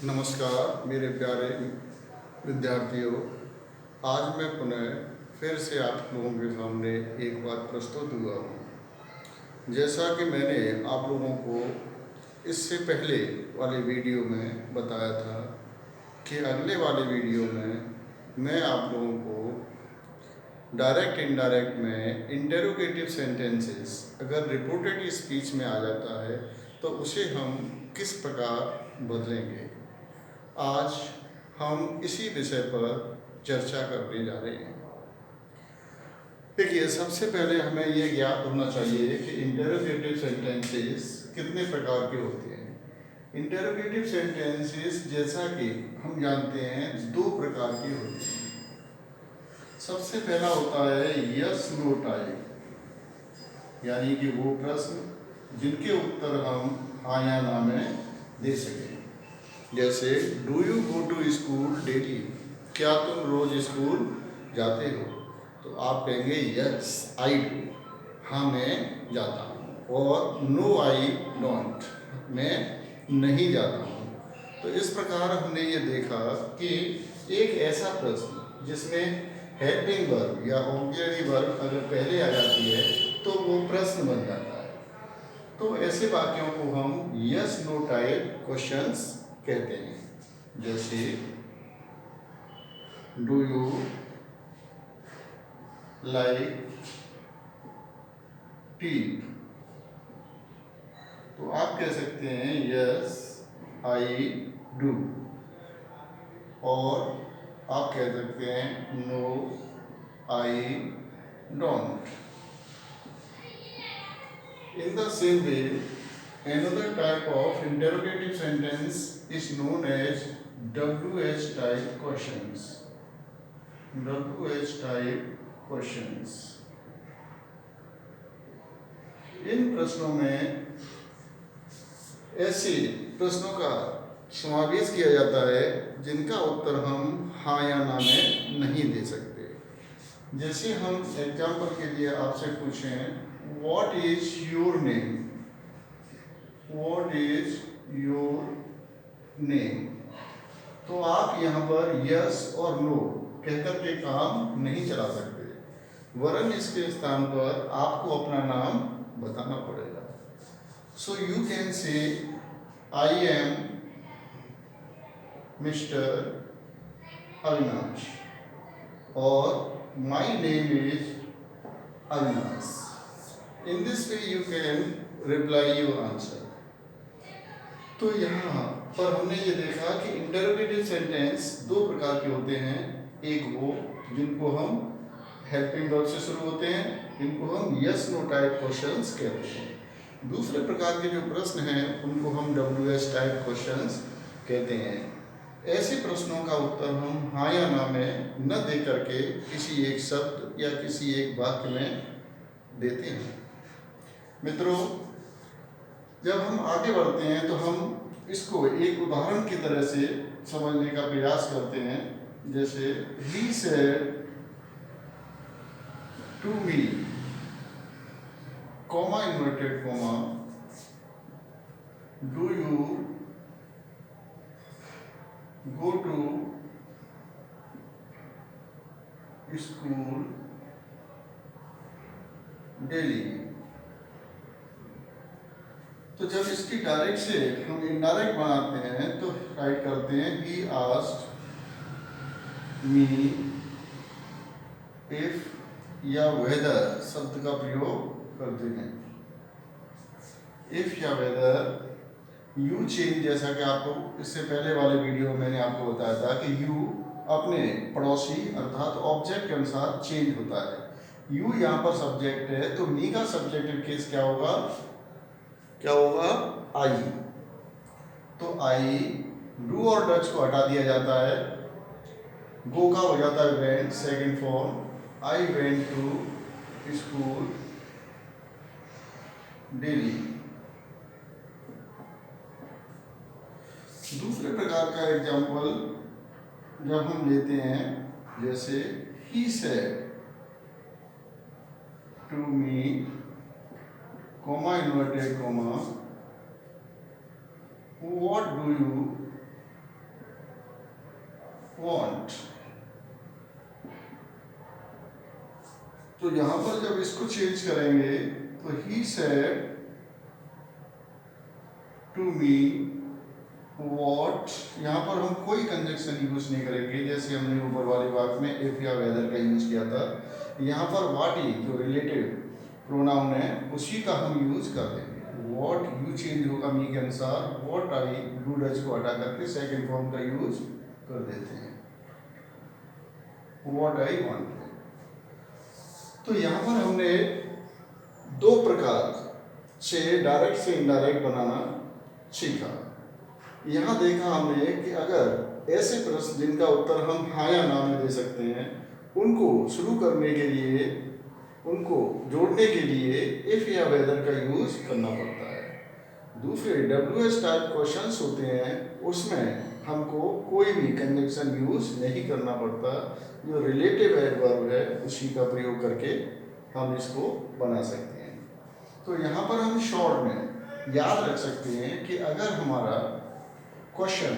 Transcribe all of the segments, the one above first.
नमस्कार मेरे प्यारे विद्यार्थियों। आज मैं पुनः फिर से आप लोगों के सामने एक बार प्रस्तुत हुआ हूँ। जैसा कि मैंने आप लोगों को इससे पहले वाले वीडियो में बताया था कि अगले वाले वीडियो में मैं आप लोगों को डायरेक्ट इनडायरेक्ट में इंटेरोगेटिव सेंटेंसेस अगर रिपोर्टेड स्पीच में आ जाता है तो उसे हम किस प्रकार बदलेंगे। आज हम इसी विषय पर चर्चा करने जा रहे हैं। देखिए, सबसे पहले हमें ये ज्ञात होना चाहिए कि इंटेरोगेटिव सेंटेंसेस कितने प्रकार के होते हैं। इंटेरोगेटिव सेंटेंसेस जैसा कि हम जानते हैं दो प्रकार के होते हैं। सबसे पहला होता है यस नो टाइप, यानी कि वो प्रश्न जिनके उत्तर हम हाँ या ना में दे सकें। जैसे do you go to school daily, क्या तुम रोज स्कूल जाते हो? तो आप कहेंगे यस आई डू, हाँ मैं जाता हूँ। और नो आई डोंट, मैं नहीं जाता हूँ। तो इस प्रकार हमने ये देखा कि एक ऐसा प्रश्न जिसमें हेल्पिंग वर्ब या ऑक्सिलरी वर्ब अगर पहले आ जाती है तो वो प्रश्न बन जाता है। तो ऐसे वाक्यों को हम यस नो टाइप क्वेश्चंस कहते हैं। जैसे डू यू लाइक टी, तो आप कह सकते हैं यस आई डू। और आप कह सकते हैं no I don't. In the same way, another type of interrogative sentence is known as WH type questions. WH type questions. इन प्रश्नों में ऐसे प्रश्नों का समावेश किया जाता है जिनका उत्तर हम हाँ या ना में नहीं दे सकते। जैसे हम एग्जाम्पल के लिए आपसे पूछें What is your name? What is your name? तो आप यहाँ पर यस और नो कहकर के काम नहीं चला सकते, वरन इसके स्थान पर आपको अपना नाम बताना पड़ेगा। So you can say I am mister Avinash और my name is Avinash. In this way you can reply your answer. तो यहाँ पर हमने ये देखा कि इंटरोगेटिव सेंटेंस दो प्रकार के होते हैं। एक वो जिनको हम हेल्पिंग वर्ब से शुरू होते हैं, जिनको हम यस नो टाइप क्वेश्चंस कहते हैं। दूसरे प्रकार के जो प्रश्न हैं उनको हम WH टाइप क्वेश्चंस कहते हैं। ऐसे प्रश्नों का उत्तर हम हाँ या ना में न दे करके किसी एक शब्द या किसी एक वाक्य में देते हैं। मित्रों, जब हम आगे बढ़ते हैं तो हम इसको एक उदाहरण की तरह से समझने का प्रयास करते हैं। जैसे he said to me, comma inverted comma, do you go to school daily? तो जब इसकी डायरेक्ट से हम इनडायरेक्ट बनाते हैं तो राइट करते हैं he asked me if या whether शब्द का प्रयोग करते हैं। if या whether you change, जैसा कि आपको इससे पहले वाले वीडियो में मैंने आपको बताया था कि you अपने पड़ोसी अर्थात ऑब्जेक्ट के अनुसार चेंज होता है। you यहाँ पर सब्जेक्ट है तो मी का सब्जेक्टिव केस क्या होगा? आई। तो आई डू और डच को हटा दिया जाता है, गो का हो जाता है went, second form I went to school daily. दूसरे प्रकार का एग्जाम्पल जब हम लेते हैं, जैसे ही said to me, comma inverted comma, what do you want। तो यहां पर जब इसको चेंज करेंगे तो he said to me what। यहाँ पर हम कोई कंजक्शन यूज नहीं करेंगे जैसे हमने ऊपर वाली बात में इफ या वेदर का यूज किया था। यहाँ पर व्हाट ही जो रिलेटिव प्रोनाउन है उसी का हम यूज कर देंगे। व्हाट यू चेंज होगा मी के अनुसार, व्हाट आई डू डज को हटा करके सेकंड फॉर्म का यूज कर देते हैं, व्हाट आई वांट। तो यहाँ पर हमने दो प्रकार से डायरेक्ट से इनडायरेक्ट बनाना सीखा। यहाँ देखा हमने कि अगर ऐसे प्रश्न जिनका उत्तर हम हाँ या ना में दे सकते हैं उनको शुरू करने के लिए, उनको जोड़ने के लिए इफ या वेदर का यूज करना पड़ता है। दूसरे WH टाइप क्वेश्चंस होते हैं उसमें हमको कोई भी कंजक्शन यूज नहीं करना पड़ता, जो रिलेटिव एडवर्ब है उसी का प्रयोग करके हम इसको बना सकते हैं। तो यहाँ पर हम शॉर्ट में याद रख सकते हैं कि अगर हमारा क्वेश्चन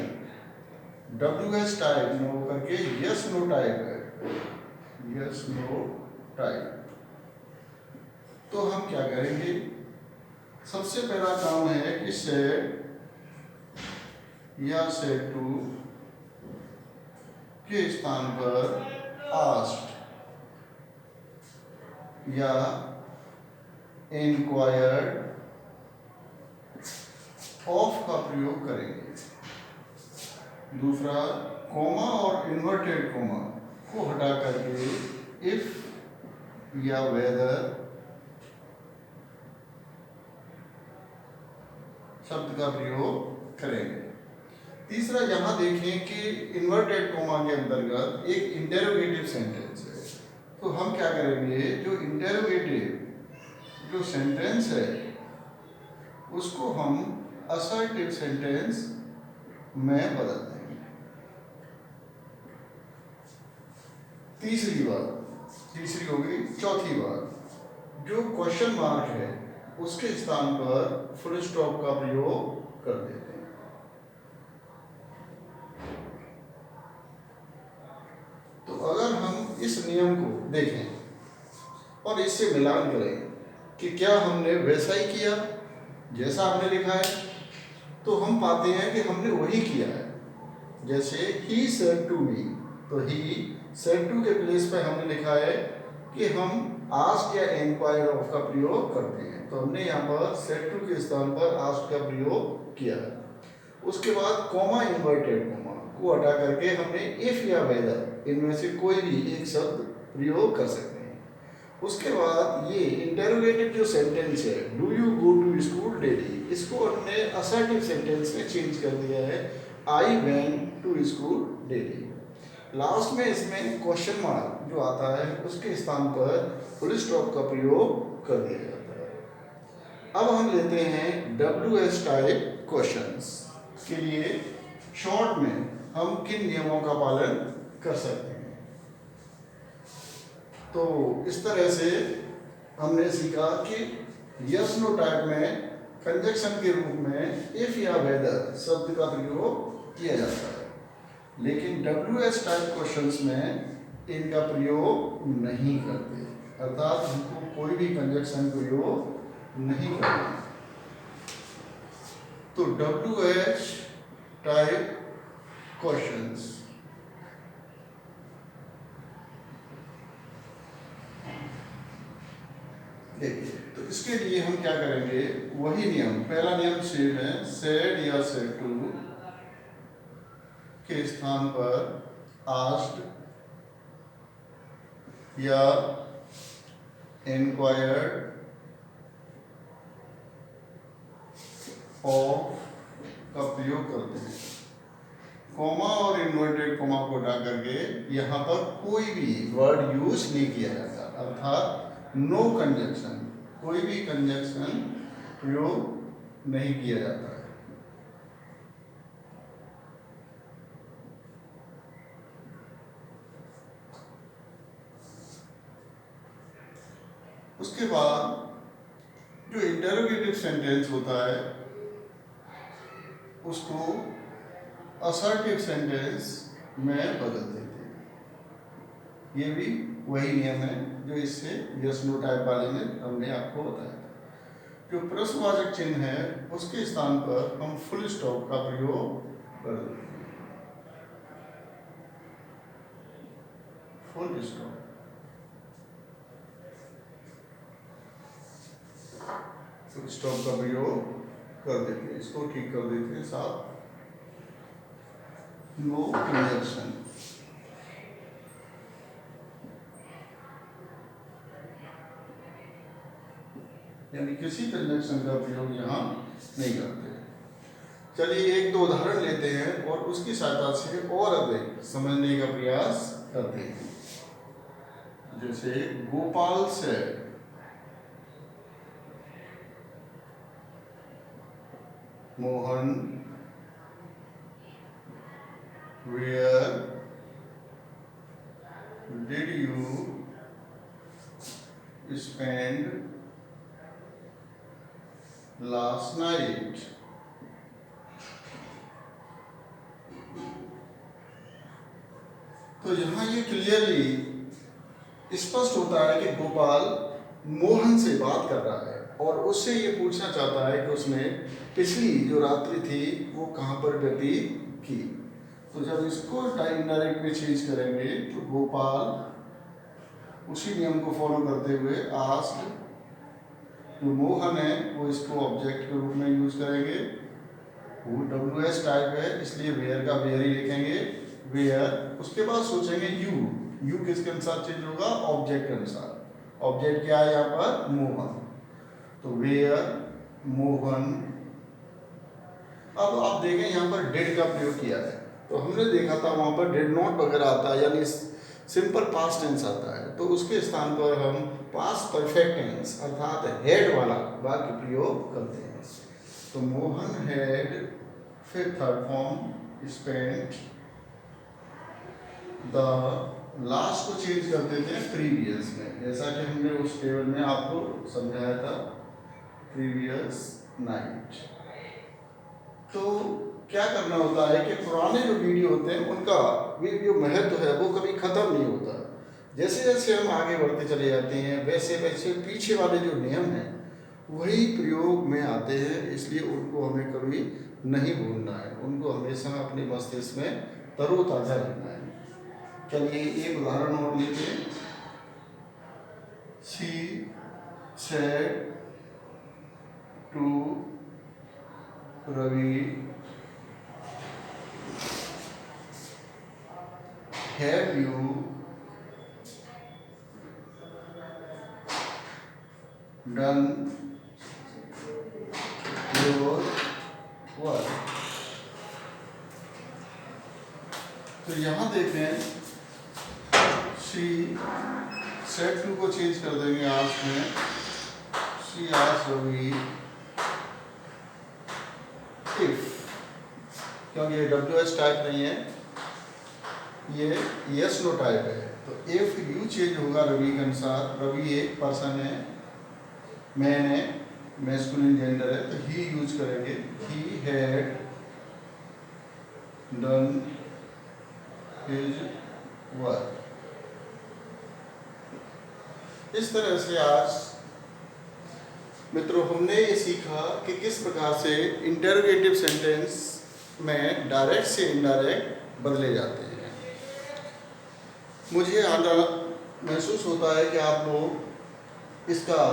WH टाइप में होकर के यस नो टाइप है, यस नो टाइप, तो हम क्या करेंगे। सबसे पहला काम है कि सेड या सेड टू के स्थान पर आस्क्ड या इंक्वायर्ड ऑफ का प्रयोग करेंगे। दूसरा, कोमा और इन्वर्टेड कोमा को हटा करके इफ या वेदर शब्द का प्रयोग करेंगे। तीसरा, यहां देखें कि इन्वर्टेड कोमा के अंतर्गत एक इंटेरोगेटिव सेंटेंस है, तो हम क्या करेंगे, जो इंटेरोगेटिव जो सेंटेंस है उसको हम असर्टिव सेंटेंस में बदल देंगे। तीसरी हो गई। चौथी बात, जो क्वेश्चन मार्क है उसके स्थान पर फुल स्टॉप का प्रयोग कर देते हैं। तो अगर हम इस नियम को देखें और इससे मिलान करें कि क्या हमने वैसा ही किया जैसा हमने लिखा है, तो हम पाते हैं कि हमने वही किया है। जैसे he said to me, तो he said to के प्लेस पे हमने लिखा है कि हम ask या inquire of का प्रयोग करते हैं, तो हमने यहाँ पर said to के स्थान पर ask का प्रयोग किया है। उसके बाद कॉमा इन्वर्टेड कॉमा को हटा करके हमने if या whether इनमें से कोई भी एक शब्द प्रयोग कर सकते हैं। उसके बाद ये इंटेरोगेटिव जो सेंटेंस है, do you go to school daily, इसको हमने असर्टिव सेंटेंस में चेंज कर दिया है, I went to school daily. Last में इसमें क्वेश्चन मार्क जो आता है उसके स्थान पर फुल स्टॉप का प्रयोग कर दिया जाता है। अब हम लेते हैं WH टाइप क्वेश्चंस के लिए शॉर्ट में हम किन नियमों का पालन कर सकते हैं। तो इस तरह से हमने सीखा कि यस नो टाइप में कंजक्शन के रूप में इफ या वेदर शब्द का प्रयोग किया जाता है, लेकिन WH टाइप क्वेश्चंस में इनका प्रयोग नहीं करते, अर्थात हमको कोई भी कंजक्शन प्रयोग नहीं करते। तो WH टाइप क्वेश्चंस देखिए, तो इसके लिए हम क्या करेंगे, वही नियम, पहला नियम सेम है, सेड या सेड टू के स्थान पर आस्क्ड या इंक्वायर्ड ऑफ का प्रयोग करते हैं। कॉमा और इन्वर्टेड कॉमा को हटा करके यहाँ पर कोई भी वर्ड यूज नहीं किया जाता, अर्थात नो कंजक्शन, कोई भी कंजक्शन प्रयोग नहीं किया जाता है। उसके बाद जो इंटेरोगेटिव सेंटेंस होता है उसको असर्टिव सेंटेंस में बदल देते हैं। ये भी वही नियम है जो इससे यस नो टाइप वाले में हमने आपको बताया था। जो प्रश्नवाचक चिन्ह है उसके स्थान पर हम फुल स्टॉप का प्रयोग कर देते हैं। फुल स्टॉप, फुल स्टॉप का प्रयोग कर देते हैं। इसको ठीक कर देते हैं साथ नो कंजक्शन। यानी किसी कंजक्शन का प्रयोग यहाँ नहीं करते। चलिए एक दो उदाहरण लेते हैं और उसकी सहायता से और अधिक समझने का प्रयास करते हैं। जैसे गोपाल से Mohan where did you spend last night? तो यहाँ ये क्लियरली स्पष्ट होता है कि गोपाल मोहन से बात कर रहा है और उससे ये पूछना चाहता है कि उसने पिछली जो रात्रि थी वो कहाँ पर व्यतीत की। तो जब इसको टाइम डायरेक्ट में चेंज करेंगे तो गोपाल उसी नियम को फॉलो करते हुए आस्क्ड, जो मोहन है वो इसको ऑब्जेक्ट के रूप में यूज करेंगे। वो WS टाइप है इसलिए वेयर का वेयर ही लिखेंगे, वेयर। उसके बाद सोचेंगे यू किसके अनुसार चेंज होगा, ऑब्जेक्ट के अनुसार। ऑब्जेक्ट क्या है यहाँ पर, मोहन। तो वेयर मोहन। अब आप देखें यहाँ पर डिड का प्रयोग किया है, तो हमने देखा था वहाँ पर डिड नॉट वगैरह आता है, यानी सिंपल पास्ट टेंस आता है। तो उसके स्थान पर हम पास्ट परफेक्ट टेंस अर्थात हैड वाला वाक्य प्रयोग करते हैं। तो मोहन हैड, फिर third form spent, the last को चेंज कर देते हैं प्रीवियस में, जैसा कि हमने उस टेबल में आपको समझाया था, प्रीवियस नाइट। तो क्या करना होता है कि पुराने जो वीडियो होते हैं उनका वीडियो महत्व है वो कभी ख़त्म नहीं होता। जैसे जैसे हम आगे बढ़ते चले जाते हैं वैसे वैसे पीछे वाले जो नियम हैं वही प्रयोग में आते हैं, इसलिए उनको हमें कभी नहीं भूलना है, उनको हमेशा अपने मस्तिष्क में तरोताज़ा रखना है। चलिए एक उदाहरण और लेते हैं। She said to Ravi, have you done your work? तो यहाँ देखें शी सेड टू को चेंज कर देंगे आस्क में, शी आस्क्ड रवि इफ, क्योंकि ये WH टाइप नहीं है, ये यस नो टाइप है। तो इफ यू चेंज होगा रवि के अनुसार। रवि एक पर्सन है, मैन है, मैस्कुलिन जेंडर है, तो ही यूज करेंगे, he had done his work. इस तरह से आज मित्रों हमने ये सीखा कि किस प्रकार से इंटरोगेटिव सेंटेंस में डायरेक्ट से इनडायरेक्ट बदले जाते हैं। मुझे महसूस होता है कि आप लोग इसका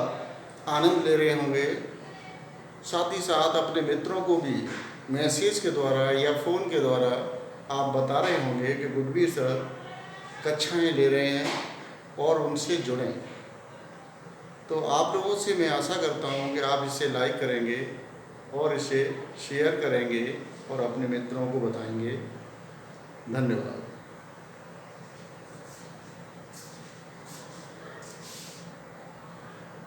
आनंद ले रहे होंगे, साथ ही साथ अपने मित्रों को भी मैसेज के द्वारा या फ़ोन के द्वारा आप बता रहे होंगे कि गुडवीर सर कक्षाएं ले रहे हैं और उनसे जुड़ें। तो आप लोगों से मैं आशा करता हूं कि आप इसे लाइक करेंगे और इसे शेयर करेंगे और अपने मित्रों को बताएंगे। धन्यवाद।